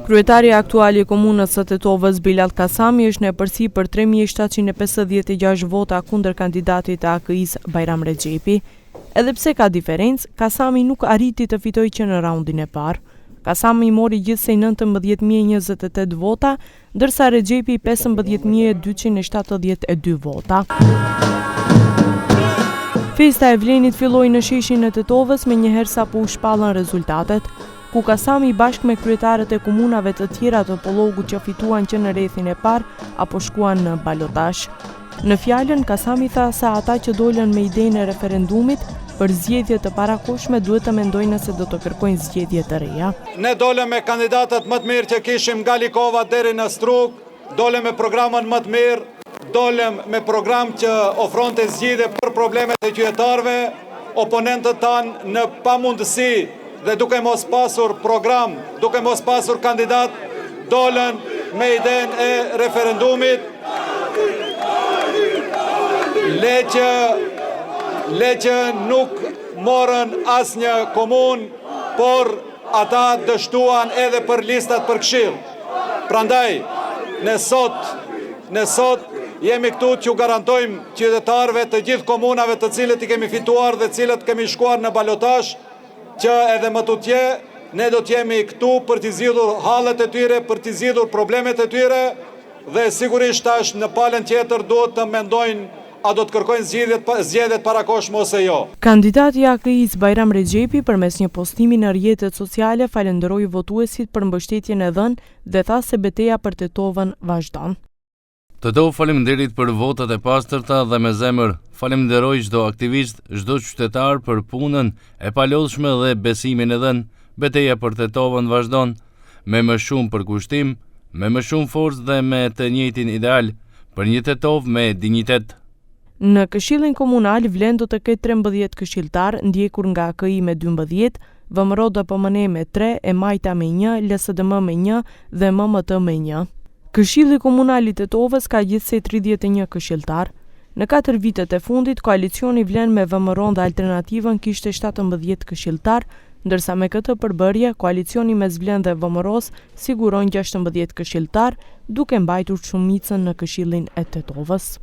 Kryetari aktuali i komunës së Tetovës Bilal Kasami është në përsi për 3756 vota kundër kandidatit të AKI-s Bajram Rexhepi. Edhe pse ka diferencë, Kasami nuk arriti të fitojë që në raundin e parë. Kasami mori gjithsej 19.028 vota, ndërsa Rexhepi 15.272 vota. Festa e vlenit filloi në sheshin e Tetovës me njëherë sapo u shpallën rezultatet, ku Kasami bashkë me kryetarët e komunave të tjera të Pollogut që fituan që në rrethin e parë apo shkuan në balotazh. Në fjalën, Kasami tha se ata që dolën me idenë e referendumit për zgjedhje të parakohshme duhet të mendojnë nëse do të kërkojnë zgjedhje të reja. Ne dolëm me kandidatët më të mirë që kishim nga Likova deri në Strug, dolëm me programën më të mirë, dolëm me program që ofronte zgjidhje për problemet e qytetarëve, oponentët tanë në pamundësi dhe duke mos pasur program, duke mos pasur kandidat, dolën me idenë e referendumit. Le që nuk morën asnjë komunë, por ata dështuan edhe për listat për këshill. Prandaj, ne sot jemi këtu që u garantojmë qytetarëve të gjithë komunave të cilët i kemi fituar dhe cilët kemi shkuar në balotazh, që edhe më tutje ne do t'jemi këtu për t'i zgjidhur hallet e tyre, për t'i zgjidhur problemet e tyre dhe sigurisht tash në palën tjetër duhet të mendojnë a do të kërkojnë zgjedhjet parakohshme ose jo. Kandidati i AKI-s Bajram Rexhepi përmes një postimi në rrjetet sociale falenderoi votuesit për mbështetjen e dhënë dhe tha se betejë për Tetovën vazhdon. Të do faleminderit për votat e pastërta dhe me zemër. Falenderoj çdo aktivist, çdo qytetar për punën e palodhshme dhe besimin e dhënë. Betejë për Tetovën vazhdon, me më shumë përkushtim, me më shumë forcë dhe me të njëjtin ideal, për një Tetovë me dinjitet. Në Këshillin Komunal vlen do të ketë 13 këshilltar, ndjekur nga AKI me 12, VMRO DPMN me 3, e Majta me 1, LSDM me 1 dhe MMT me 1. Këshilli Komunal i Tetovës ka gjithsej 31 këshilltar. Në 4 vitet e fundit, koalicioni vlen me VMRO dhe Alternativën kishte 17 këshilltar, ndërsa me këtë përbërje, koalicioni mes Vlen dhe VMRO-s siguron 16 këshilltar, duke mbajtur shumicën në Këshillin e Tetovës.